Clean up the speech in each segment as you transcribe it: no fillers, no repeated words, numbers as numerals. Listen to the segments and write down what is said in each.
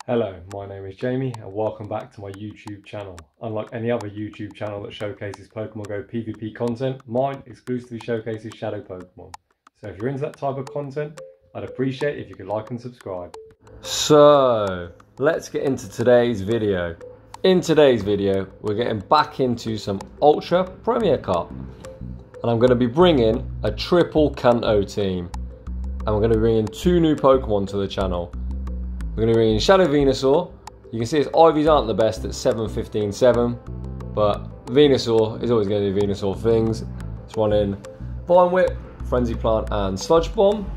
Hello, my name is Jamie and welcome back to my YouTube channel. Unlike any other YouTube channel that showcases Pokemon Go PvP content, mine exclusively showcases Shadow Pokemon. So if you're into that type of content, I'd appreciate if you could like and subscribe. So, let's get into today's video. In today's video, we're getting back into some Ultra Premier Cup. And I'm going to be bringing a triple Kanto team. And we're going to be bringing 2 new Pokemon to the channel. We're going to bring in Shadow Venusuar. You can see his IVs aren't the best at 7, 15, 7. But Venusuar is always going to do Venusuar things. It's running Vine Whip, Frenzy Plant and Sludge Bomb.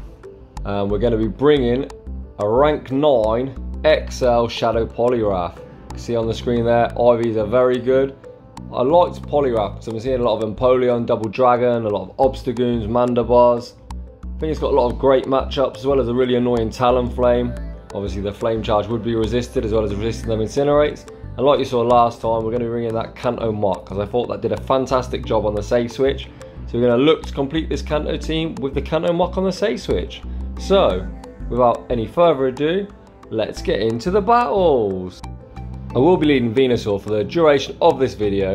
And we're going to be bringing a rank 9 XL Shadow Poliwrath. You can see on the screen there, IVs are very good. I liked Poliwrath because I'm seeing a lot of Empoleon, Double Dragon, a lot of Obstagoons, Mandibars. I think it's got a lot of great matchups as well as a really annoying Talonflame. Obviously the Flame Charge would be resisted as well as resisting them Incinerates. And like you saw last time, we're going to be bringing that Kanto Muk because I thought that did a fantastic job on the save switch. So we're going to look to complete this Kanto team with the Kanto Muk on the save switch. So, without any further ado, let's get into the battles. I will be leading Venusuar for the duration of this video.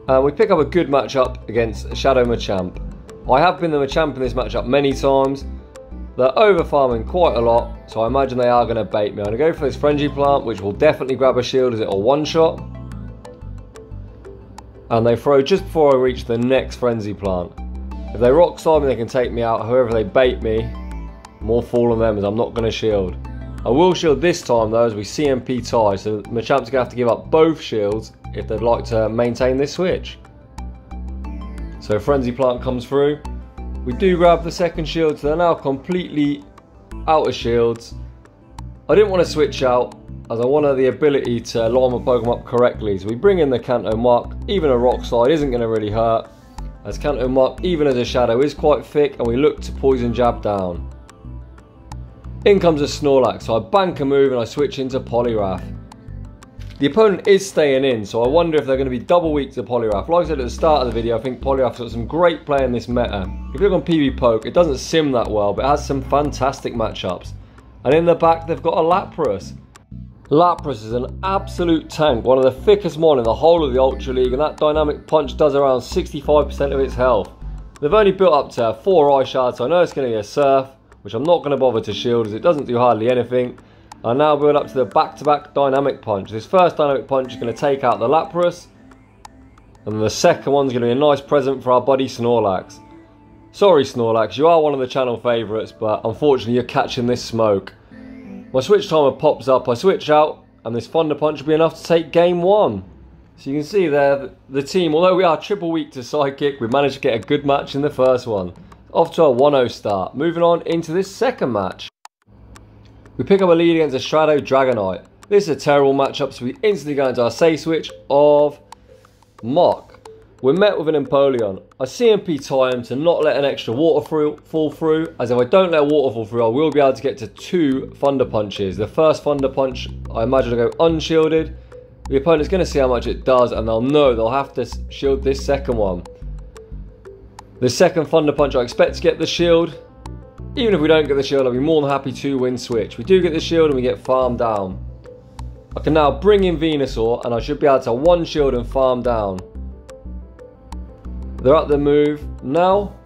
And we pick up a good matchup against Shadow Machamp. I have been the Machamp in this matchup many times. They're over farming quite a lot, so I imagine they are going to bait me. I'm going to go for this Frenzy Plant, which will definitely grab a shield as it'll one-shot. And they throw just before I reach the next Frenzy Plant. If they Rock Slide me, they can take me out. However, if they bait me, more fall on them as I'm not going to shield. I will shield this time though as we CMP tie, so Machamp's going to have to give up both shields if they'd like to maintain this switch. So Frenzy Plant comes through. We do grab the second shield, so they're now completely out of shields. I didn't want to switch out as I wanted the ability to line my Pokemon up correctly. So we bring in the Kanto Muk. Even a Rock Slide isn't going to really hurt, as Kanto Muk, even as a Shadow, is quite thick, and we look to Poison Jab down. In comes a Snorlax, so I bank a move and I switch into Poliwrath. The opponent is staying in, so I wonder if they're going to be double weak to Poliwrath. Like I said at the start of the video, I think Poliwrath's got some great play in this meta. If you look on pvpokes, it doesn't sim that well, but it has some fantastic matchups. And in the back, they've got a Lapras. Lapras is an absolute tank, one of the thickest mon in the whole of the Ultra League, and that Dynamic Punch does around 65% of its health. They've only built up to 4 Ice Shards, so I know it's going to be a Surf, which I'm not going to bother to shield as it doesn't do hardly anything. I now build up to the back-to-back Dynamic Punch. This first Dynamic Punch is going to take out the Lapras. And then the second one's going to be a nice present for our buddy Snorlax. Sorry Snorlax, you are one of the channel favourites, but unfortunately you're catching this smoke. My switch timer pops up, I switch out, and this Thunder Punch will be enough to take game 1. So you can see there, the team, although we are triple weak to Psychic, we managed to get a good match in the first one. Off to a 1-0 start. Moving on into this second match. We pick up a lead against a Shadow Dragonite. This is a terrible matchup, so we instantly go into our save switch of Muk. We're met with an Empoleon. I CMP tie him to not let an extra water fall through, as if I don't let water fall through, I will be able to get to 2 Thunder Punches. The first Thunder Punch, I imagine, will go unshielded. The opponent's going to see how much it does, and they'll know they'll have to shield this second one. The second Thunder Punch, I expect to get the shield. Even if we don't get the shield, I'll be more than happy to win switch. We do get the shield and we get farmed down. I can now bring in Venusaur and I should be able to one shield and farm down. They're at the move now.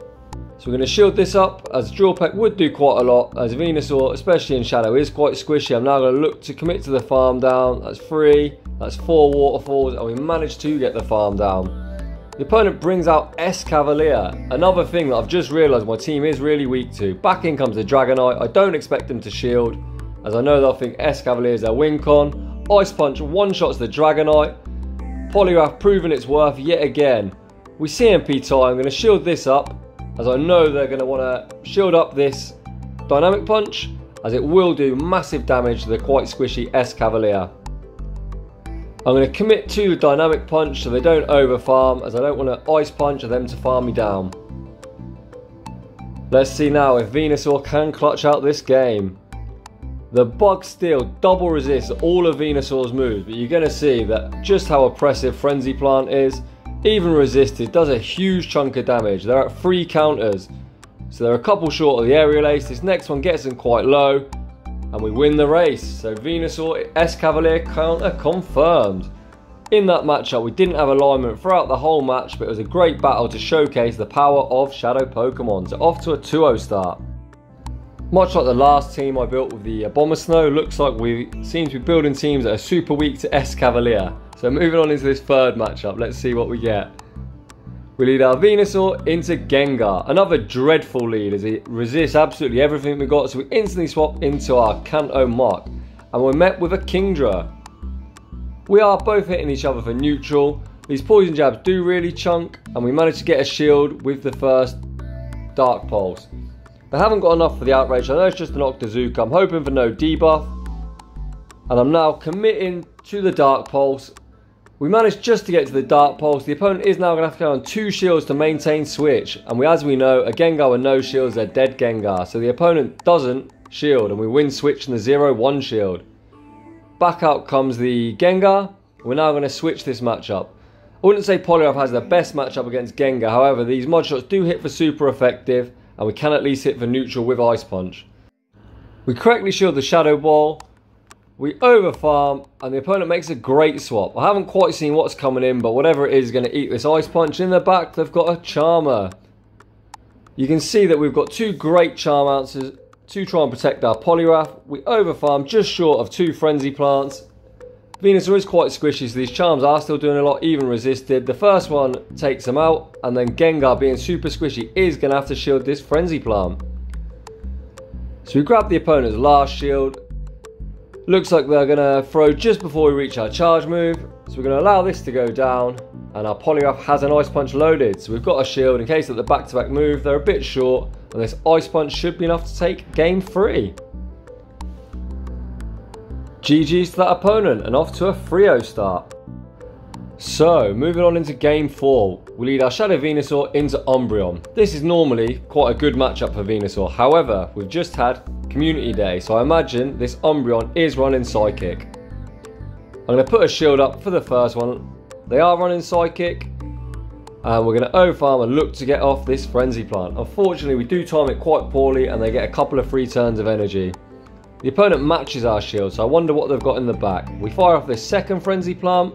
So we're going to shield this up, as Drill Peck would do quite a lot, as Venusaur, especially in Shadow, is quite squishy. I'm now going to look to commit to the farm down. That's 3, that's 4 waterfalls, and we managed to get the farm down. The opponent brings out Escavalier, another thing that I've just realised my team is really weak to. Back in comes the Dragonite. I don't expect them to shield, as I know they'll think Escavalier is their win con. Ice Punch one-shots the Dragonite. Poliwrath proving its worth yet again. We CMP tie. I'm going to shield this up, as I know they're going to want to shield up this Dynamic Punch, as it will do massive damage to the quite squishy Escavalier. I'm going to commit to the Dynamic Punch so they don't over farm, as I don't want to Ice Punch or them to farm me down. Let's see now if Venusaur can clutch out this game. The Bug Steel double resists all of Venusaur's moves, but you're going to see that just how oppressive Frenzy Plant is. Even resisted does a huge chunk of damage. They're at 3 counters, so they're a couple short of the Aerial Ace. This next one gets them quite low. and we win the race. So Venusuar S-Cavalier counter confirmed. In that matchup, we didn't have alignment throughout the whole match, but it was a great battle to showcase the power of Shadow Pokemon. So off to a 2-0 start. Much like the last team I built with the Bomber Snow, looks like we seem to be building teams that are super weak to S-Cavalier. So moving on into this third matchup, let's see what we get. We lead our Venusaur into Gengar. Another dreadful lead as it resists absolutely everything we got, so we instantly swap into our Kanto Muk. And we're met with a Kingdra. We are both hitting each other for neutral. These poison jabs do really chunk, and we managed to get a shield with the first Dark Pulse. I haven't got enough for the outrage, I know it's just an Octazooka. I'm hoping for no debuff. And I'm now committing to the Dark Pulse. We managed just to get to the Dark Pulse. The opponent is now going to have to go on 2 shields to maintain switch. And as we know, a Gengar with no shields, they're dead Gengar. So the opponent doesn't shield, and we win switch in the 0-1 shield. Back out comes the Gengar. We're now going to switch this matchup. I wouldn't say Poliwrath has the best matchup against Gengar. However, these mod shots do hit for super effective, and we can at least hit for neutral with Ice Punch. We correctly shield the Shadow Ball. We overfarm, and the opponent makes a great swap. I haven't quite seen what's coming in, but whatever it is going to eat this Ice Punch. In the back, they've got a Charmer. You can see that we've got 2 great Charm answers to try and protect our Poliwrath. We overfarm just short of 2 Frenzy Plants. Venusuar is quite squishy, so these charms are still doing a lot, even resisted. The first one takes them out, and then Gengar, being super squishy, is going to have to shield this Frenzy Plant. So we grab the opponent's last shield. Looks like they're going to throw just before we reach our charge move. So we're going to allow this to go down, and our Poliwrath has an Ice Punch loaded. So we've got a shield in case of the back-to-back move. They're a bit short, and this Ice Punch should be enough to take game 3. GG's to that opponent, and off to a 3-0 start. So, moving on into game 4, we lead our Shadow Venusaur into Umbreon. This is normally quite a good matchup for Venusaur, however, we've just had Community Day, so I imagine this Umbreon is running Psychic. I'm going to put a shield up for the first one. They are running Psychic, and we're going to overfarm and look to get off this Frenzy Plant. Unfortunately, we do time it quite poorly, and they get a couple of free turns of energy. The opponent matches our shield, so I wonder what they've got in the back. We fire off this second Frenzy Plant,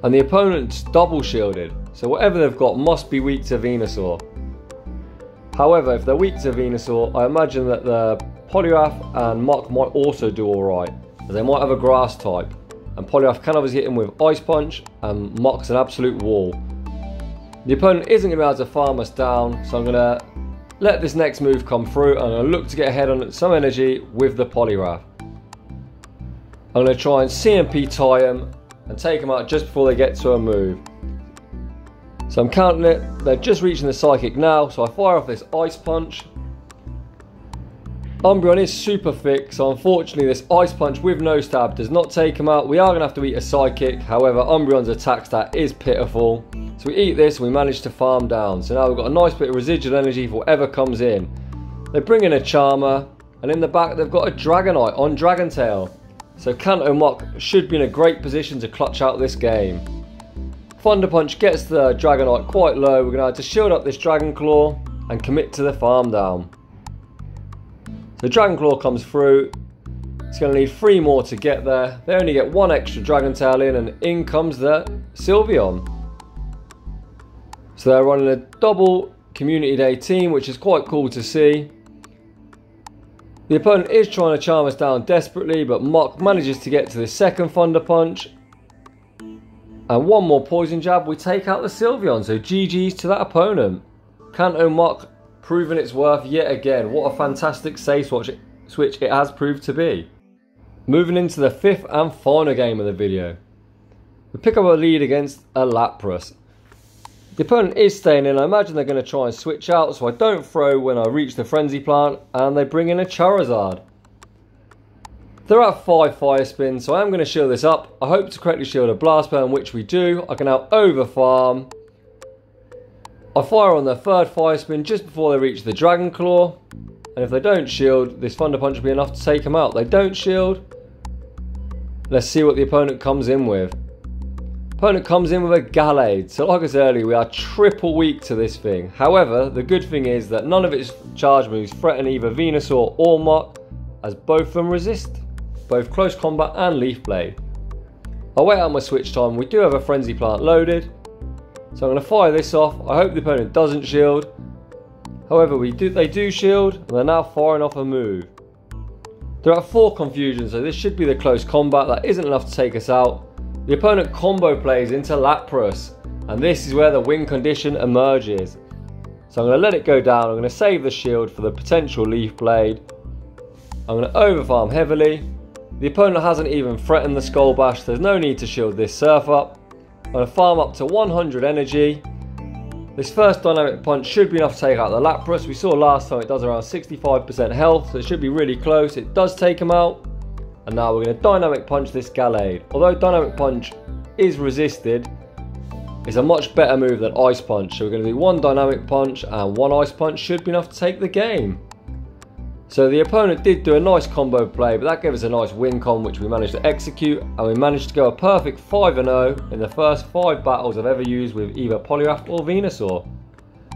and the opponent's double shielded, so whatever they've got must be weak to Venusaur. However, if they're weak to Venusaur, I imagine that the Poliwrath and Muk might also do alright, as they might have a Grass type, and Poliwrath can obviously hit him with Ice Punch, and Muk's an absolute wall. The opponent isn't going to be able to farm us down, so I'm going to let this next move come through, and I'm going to look to get ahead on some energy with the Poliwrath. I'm going to try and CMP tie him and take them out just before they get to a move. So I'm counting it. They're just reaching the Psychic now, so I fire off this Ice Punch. Umbreon is super thick, so unfortunately this Ice Punch with no stab does not take him out. We are going to have to eat a Psychic, however Umbreon's attack stat is pitiful. So we eat this and we manage to farm down. So now we've got a nice bit of residual energy for whatever comes in. They bring in a Charmer, and in the back they've got a Dragonite on Dragon Tail. So Kanto Muk should be in a great position to clutch out this game. Thunder Punch gets the Dragonite quite low. We're going to have to shield up this Dragon Claw and commit to the farm down. So Dragon Claw comes through. It's going to need 3 more to get there. They only get 1 extra Dragon Tail in, and in comes the Sylveon. So they're running a double Community Day team, which is quite cool to see. The opponent is trying to charm us down desperately, but Muk manages to get to the second Thunder Punch. And 1 more Poison Jab, we take out the Sylveon. So GG's to that opponent. Kanto Muk proving its worth yet again. What a fantastic save switch it has proved to be. Moving into the 5th and final game of the video. We pick up a lead against a Lapras. The opponent is staying in. I imagine they're going to try and switch out, so I don't throw when I reach the Frenzy Plant, and they bring in a Charizard. They're at 5 Fire Spins, so I am going to shield this up. I hope to correctly shield a Blast Burn, which we do. I can now overfarm. I fire on their 3rd Fire Spin just before they reach the Dragon Claw, and if they don't shield, this Thunder Punch will be enough to take them out. They don't shield. Let's see what the opponent comes in with. Opponent comes in with a gallade. So like I said earlier, we are triple weak to this thing. However, the good thing is that none of its charge moves threaten either Venusuar or Muk, as both of them resist both close combat and leaf blade. I'll wait out my switch time. We do have a frenzy plant loaded, so I'm going to fire this off. I hope the opponent doesn't shield. However, they do shield, and they're now firing off a move. They're at 4 confusion, so this should be the close combat. That isn't enough to take us out. The opponent combo plays into Lapras, and this is where the win condition emerges. So I'm going to let it go down. I'm going to save the shield for the potential leaf blade. I'm going to overfarm heavily. The opponent hasn't even threatened the Skull Bash. There's no need to shield this surf up. I'm going to farm up to 100 energy. This first dynamic punch should be enough to take out the Lapras. We saw last time it does around 65% health, so it should be really close. It does take him out. And now we're going to dynamic punch this Gallade. Although dynamic punch is resisted, it's a much better move than ice punch. So we're going to do 1 dynamic punch and 1 ice punch should be enough to take the game. So the opponent did do a nice combo play, but that gave us a nice win con which we managed to execute, and we managed to go a perfect 5-0 in the first 5 battles I've ever used with either Poliwrath or Venusuar.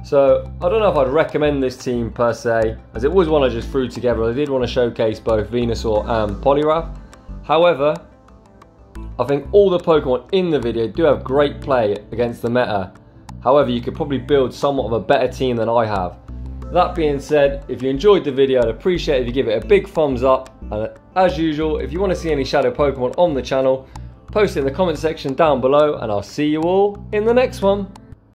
So I don't know if I'd recommend this team per se, as it was one I just threw together. I did want to showcase both Venusuar and Poliwrath. However, I think all the Pokemon in the video do have great play against the meta. However, you could probably build somewhat of a better team than I have. That being said, if you enjoyed the video, I'd appreciate it if you give it a big thumbs up. And as usual, if you want to see any Shadow Pokemon on the channel, post it in the comment section down below, and I'll see you all in the next one.